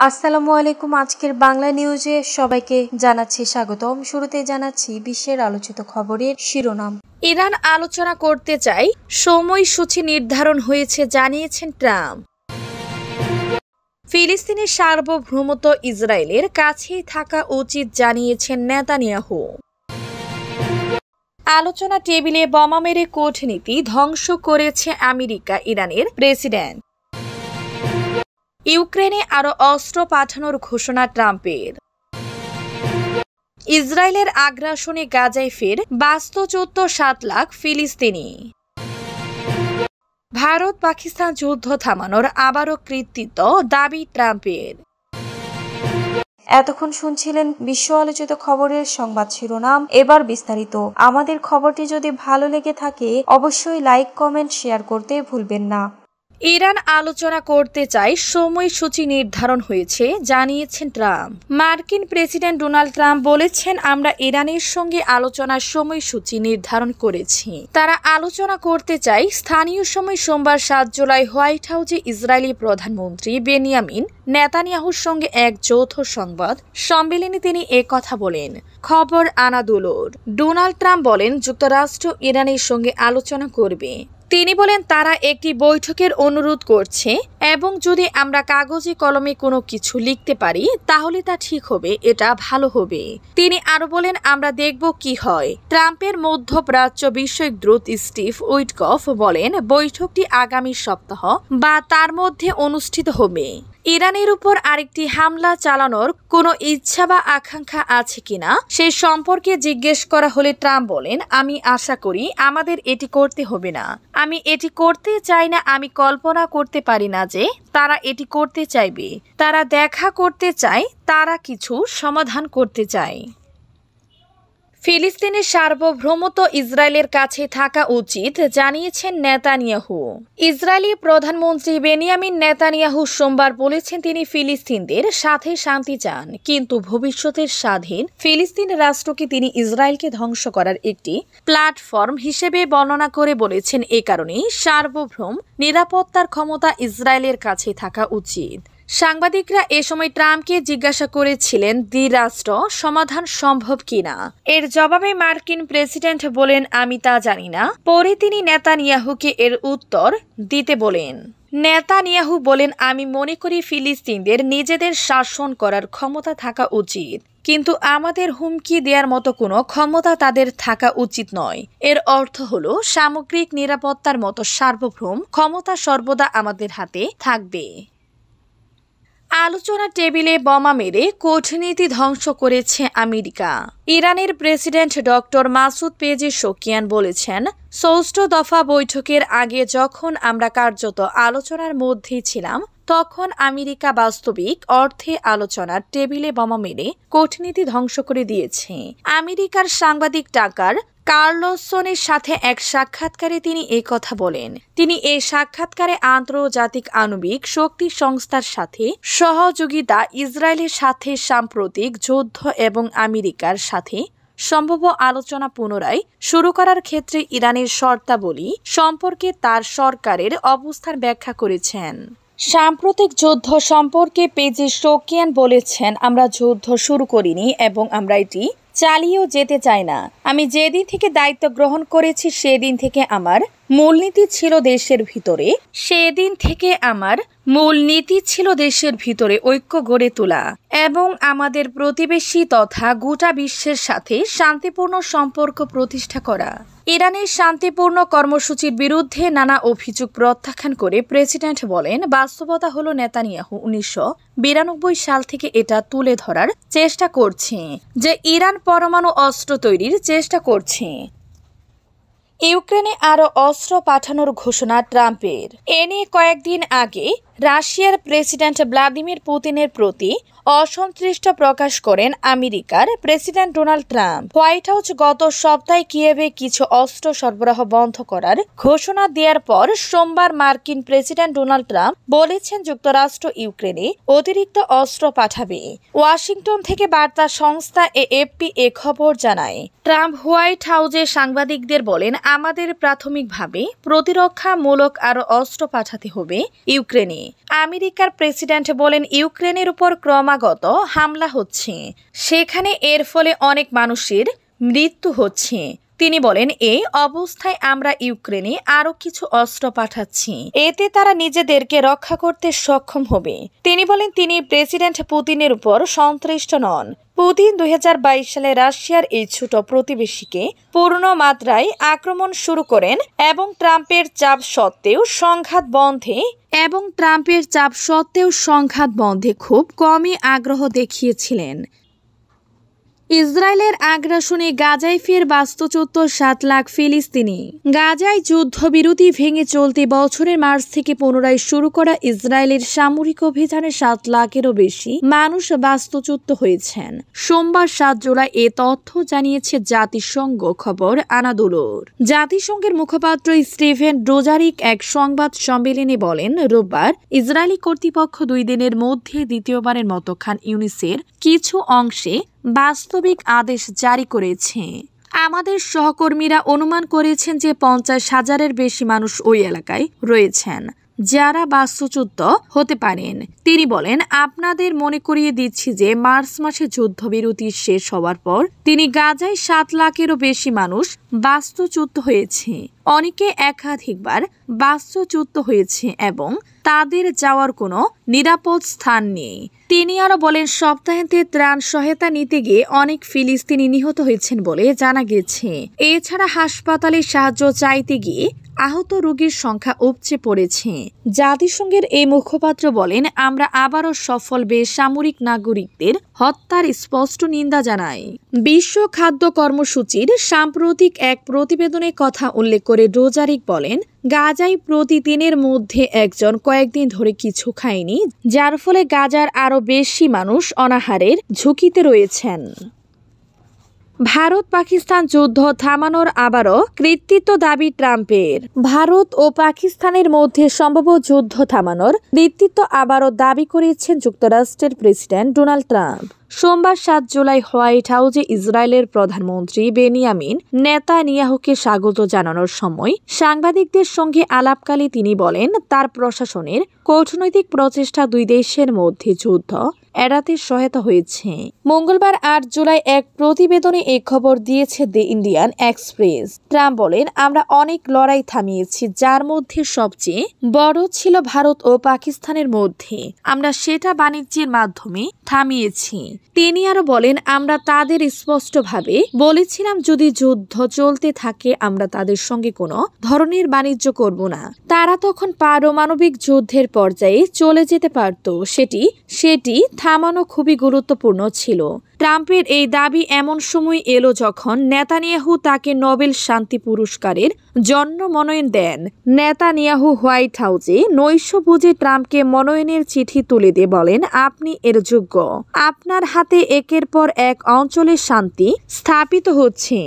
আসসালামু আলাইকুম। আজকের বাংলা নিউজে সবাইকে জানাচ্ছি স্বাগতম। শুরুতে জানাচ্ছি বিশ্বের আলোচিত খবরের শিরোনাম। ইরান আলোচনা করতে চায়, সময়সূচি নির্ধারণ হয়েছে জানিয়েছেন ট্রাম্প। ফিলিস্তিনের সার্বভৌমত্ব ইসরায়েলের কাছেই থাকা উচিত জানিয়েছেন নেতানিয়াহু। আলোচনা টেবিলে বোমা মেরে কূটনীতি ধ্বংস করেছে আমেরিকা ইরানের প্রেসিডেন্ট। ইউক্রেনে আরও অস্ত্র পাঠানোর ঘোষণা ট্রাম্পের। ইসরায়েলের আগ্রাসনে গাজায় ফের বাস্তুচ্যুত 7 লাখ ফিলিস্তিনি। ভারত পাকিস্তান যুদ্ধ থামানোর আবারও কৃতিত্ব দাবি ট্রাম্পের। এতক্ষণ শুনছিলেন বিশ্ব আলোচিত খবরের সংবাদ শিরোনাম। এবার বিস্তারিত। আমাদের খবরটি যদি ভালো লেগে থাকে অবশ্যই লাইক, কমেন্ট, শেয়ার করতে ভুলবেন না। ইরান আলোচনা করতে চায়, সময়সূচি নির্ধারণ হয়েছে জানিয়েছেন ট্রাম্প। মার্কিন প্রেসিডেন্ট ডোনাল্ড ট্রাম্প বলেছেন, আমরা ইরানের সঙ্গে আলোচনার সময়সূচি নির্ধারণ করেছি। তারা আলোচনা করতে চায়। স্থানীয় সময় সোমবার 7 জুলাই হোয়াইট হাউসে ইসরায়েলি প্রধানমন্ত্রী বেনিয়ামিন নেতানিয়াহুর সঙ্গে এক যৌথ সংবাদ সম্মেলনে তিনি কথা বলেন। খবর আনাদুলুর। ডোনাল্ড ট্রাম্প বলেন, যুক্তরাষ্ট্র ইরানের সঙ্গে আলোচনা করবে। তিনি বলেন, তারা একটি বৈঠকের অনুরোধ করছে এবং যদি আমরা কাগজে কলমে কোনো কিছু লিখতে পারি তাহলে তা ঠিক হবে, এটা ভালো হবে। তিনি আরো বলেন, আমরা দেখব কি হয়। ট্রাম্পের মধ্যপ্রাচ্য বিষয়ক দূত স্টিভ উইটকফ বলেন, বৈঠকটি আগামী সপ্তাহ বা তার মধ্যে অনুষ্ঠিত হবে। ইরানের উপর আরেকটি হামলা চালানোর কোনো ইচ্ছা বা আকাঙ্ক্ষা আছে কিনা সে সম্পর্কে জিজ্ঞেস করা হলে ট্রাম্প বলেন, আমি আশা করি আমাদের এটি করতে হবে না। আমি এটি করতে চাই না। আমি কল্পনা করতে পারি না যে তারা এটি করতে চাইবে। তারা দেখা করতে চায়, তারা কিছু সমাধান করতে চায়। ফিলিস্তিনের সার্বভৌমত্ব ইসরায়েলের কাছে থাকা উচিত জানিয়েছেন নেতানিয়াহু। ইসরায়েলি প্রধানমন্ত্রী বেনিয়ামিন নেতানিয়াহু সোমবার বলেছেন, তিনি ফিলিস্তিনদের সাথে শান্তি চান, কিন্তু ভবিষ্যতের স্বাধীন ফিলিস্তিন রাষ্ট্রকে তিনি ইসরায়েলকে ধ্বংস করার একটি প্ল্যাটফর্ম হিসেবে বর্ণনা করে বলেছেন, এ কারণেই সার্বভৌম নিরাপত্তার ক্ষমতা ইসরায়েলের কাছে থাকা উচিত। সাংবাদিকরা এ সময় ট্রাম্পকে জিজ্ঞাসা করেছিলেন, দ্বিরাষ্ট্র সমাধান সম্ভব কিনা। এর জবাবে মার্কিন প্রেসিডেন্ট বলেন, আমি তা জানি না। পরে তিনি নেতানিয়াহুকে এর উত্তর দিতে বলেন। নেতানিয়াহু বলেন, আমি মনে করি ফিলিস্তিনদের নিজেদের শাসন করার ক্ষমতা থাকা উচিত, কিন্তু আমাদের হুমকি দেওয়ার মতো কোনো ক্ষমতা তাদের থাকা উচিত নয়। এর অর্থ হলো সামগ্রিক নিরাপত্তার মতো সার্বভৌম ক্ষমতা সর্বদা আমাদের হাতে থাকবে। আলোচনা টেবিলে বোমা মেরে কূটনীতি ধ্বংস করেছে আমেরিকা। ইরানের প্রেসিডেন্ট ডক্টর মাসুদ পেজেশকিয়ান বলেছেন, ৬ষ্ঠ দফা বৈঠকের আগে যখন আমরা কার্যত আলোচনার মধ্যেই ছিলাম তখন আমেরিকা বাস্তবিক অর্থে আলোচনার টেবিলে বোমা মেরে কূটনীতি ধ্বংস করে দিয়েছে। আমেরিকার সাংবাদিক টাকার কার্লসনের সাথে এক সাক্ষাৎকারে তিনি কথা বলেন। তিনি এই সাক্ষাৎকারে আন্তর্জাতিক আণবিক শক্তি সংস্থার সাথে সহযোগিতা, ইসরায়েলের সাথে সাম্প্রতিক যুদ্ধ এবং আমেরিকার সাথে সম্ভাব্য আলোচনা পুনরায় শুরু করার ক্ষেত্রে ইরানের শর্তাবলী সম্পর্কে তার সরকারের অবস্থান ব্যাখ্যা করেছেন। সাম্প্রতিক যুদ্ধ সম্পর্কে পেজেশকিয়ান বলেছেন, আমরা যুদ্ধ শুরু করিনি এবং আমরা এটি চালিয়েও যেতে চাই না। আমি যেদিন থেকে দায়িত্ব গ্রহণ করেছি সেদিন থেকে আমার মূলনীতি ছিল দেশের ভিতরে ঐক্য গড়ে তোলা এবং আমাদের প্রতিবেশী তথা গোটা বিশ্বের সাথে শান্তিপূর্ণ সম্পর্ক প্রতিষ্ঠা করা। ইরানের শান্তিপূর্ণ কর্মসূচির বিরুদ্ধে নানা অভিযোগ প্রত্যাখ্যান করে প্রেসিডেন্ট বলেন, বাস্তবতা হলো নেতানিয়াহু 1992 সাল থেকে এটা তুলে ধরার চেষ্টা করছে যে ইরান পরমাণু অস্ত্র তৈরির চেষ্টা করছে। ইউক্রেনে আরও অস্ত্র পাঠানোর ঘোষণা ট্রাম্পের। এ নিয়ে কয়েকদিন আগে রাশিয়ার প্রেসিডেন্ট ভ্লাদিমির পুতিনের প্রতি অসন্তুষ্ট প্রকাশ করেন আমেরিকার president Donald Trump. White house গত সপ্তাহে কিয়েভে কিছু অস্ত্র সরবরাহ বন্ধ করার ঘোষণা দেওয়ার পর সোমবার মার্কিন প্রেসিডেন্ট ডোনাল্ড ট্রাম্প বলেছেন, যুক্তরাষ্ট্র ইউক্রেনে অতিরিক্ত অস্ত্র পাঠাবে। ওয়াশিংটন থেকে বার্তা সংস্থা এএফপি এ খবর জানায়। ট্রাম্প হোয়াইট হাউসে সাংবাদিকদের বলেন, আমাদের প্রাথমিকভাবে প্রতিরক্ষামূলক আরও অস্ত্র পাঠাতে হবে ইউক্রেনে। আমেরিকার প্রেসিডেন্ট বলেন ইউক্রেনের উপর ক্রমাগত হামলা হচ্ছে, সেখানে এর ফলে অনেক মানুষের মৃত্যু হচ্ছে। তিনি বলেন এই অবস্থায় আমরা ইউক্রেনে আরো কিছু অস্ত্র পাঠাচ্ছি, এতে তারা নিজেদেরকে রক্ষা করতে সক্ষম হবে। তিনি বলেন তিনি প্রেসিডেন্ট পুতিনের উপর সন্তুষ্ট নন। পুতিন 2022 সালে রাশিয়ার এই ছোট প্রতিবেশীকে পূর্ণ মাত্রায় আক্রমণ শুরু করেন এবং ট্রাম্পের চাপ সত্ত্বেও সংঘাত বন্ধে খুব কমই আগ্রহ দেখিয়েছিলেন। ইসরায়েলের আগ্রাসনে গাজায় ফের বাস্তুচ্যুত 7 লাখ ফিলিস্তিনি। গাজায় যুদ্ধবিরতি ভেঙে চলতি বছরের মার্চ থেকে পুনরায় শুরু করা ইসরায়েলের সামরিক অভিযানে 7 লাখেরও বেশি মানুষ বাস্তুচ্যুত হয়েছেন। সোমবার 7 জুলাই এ তথ্য জানিয়েছে জাতিসংঘ খবর আনাদোলুর। জাতিসংঘের মুখপাত্র স্টিফেন ডুজারিক এক সংবাদ সম্মেলনে বলেন, রোববার ইসরায়েলি কর্তৃপক্ষ 2 দিনের মধ্যে দ্বিতীয়বারের মতো খান ইউনিসের কিছু অংশে বাস্তবিক আদেশ জারি করেছে। আমাদের সহকর্মীরা অনুমান করেছেন যে 50,000-এর বেশি মানুষ ওই এলাকায় রয়েছেন যারা বাস্তুচ্যুত হতে পারেন। তিনি বলেন, আপনাদের মনে করিয়ে দিচ্ছি যে মার্চ মাসে যুদ্ধবিরতি শেষ হওয়ার পর তিনি গাজায় 7 লাখেরও বেশি মানুষ বাস্তুচ্যুত হয়েছে। অনেকে একাধিকবার বাস্তুচ্যুত হয়েছে এবং তাদের যাওয়ার কোনো নিরাপদ স্থান নেই। তিনি আরো বলেন, সপ্তাহান্তে ত্রাণ সহায়তা নিতে গিয়ে অনেক ফিলিস্তিনি নিহত হয়েছেন বলে জানা গেছে। এছাড়া হাসপাতালে সাহায্য চাইতে গিয়ে আহত রোগীর সংখ্যা উপচে পড়েছে। জাতিসংঘের এই মুখপাত্র বলেন, আমরা আবারও সফল বেসামরিক নাগরিকদের হত্যার স্পষ্ট নিন্দা জানাই। বিশ্ব খাদ্য কর্মসূচির সাম্প্রতিক এক প্রতিবেদনে কথা উল্লেখ করে ডুজারিক বলেন, গাজায় প্রতিদিনের মধ্যে একজন কয়েকদিন ধরে কিছু খায়নি, যার ফলে গাজার আরও বেশি মানুষ অনাহারের ঝুঁকিতে রয়েছেন। ভারত পাকিস্তান যুদ্ধ থামানোর আবারও কৃতিত্ব দাবি ট্রাম্পের। ভারত ও পাকিস্তানের মধ্যে সম্ভাব্য যুদ্ধ থামানোর কৃতিত্ব আবারও দাবি করেছেন যুক্তরাষ্ট্রের প্রেসিডেন্ট ডোনাল্ড ট্রাম্প। সোমবার 7 জুলাই হোয়াইট হাউসে ইসরায়েলের প্রধানমন্ত্রী বেনিয়ামিন নেতানিয়াহুকে স্বাগত জানানোর সময় সাংবাদিকদের সঙ্গে আলাপকালে তিনি বলেন, তার প্রশাসনের কূটনৈতিক প্রচেষ্টা 2 দেশের মধ্যে যুদ্ধ এড়াতে সহায়তা হয়েছে। মঙ্গলবার 8 জুলাই এক প্রতিবেদনে এই খবর দিয়েছে দি ইন্ডিয়ান এক্সপ্রেস। ট্রাম্প বলেন, আমরা অনেক লড়াই থামিয়েছি, যার মধ্যে সবচেয়ে বড় ছিল ভারত ও পাকিস্তানের মধ্যে। আমরা সেটা বাণিজ্যের মাধ্যমে থামিয়েছি। তিনি আরো বলেন, আমরা তাদের স্পষ্টভাবে বলেছিলাম যদি যুদ্ধ চলতে থাকে আমরা তাদের সঙ্গে কোনো ধরনের বাণিজ্য করব না। তারা তখন পারমাণবিক যুদ্ধের পর্যায়ে চলে যেতে পারত। সেটি থামানো খুবই গুরুত্বপূর্ণ ছিল। ট্রাম্পের এই দাবি এমন সময় এলো যখন নেতানিয়াহু তাকে নোবেল শান্তি পুরস্কারের জন্য মনোনয়ন দেন। নেতানিয়াহু হোয়াইট হাউসে নৈশ বুঝে ট্রাম্পকে মনোনয়নের চিঠি তুলে দিয়ে বলেন, আপনি এর যোগ্য। আপনার হাতে একের পর এক অঞ্চলে শান্তি স্থাপিত হচ্ছে।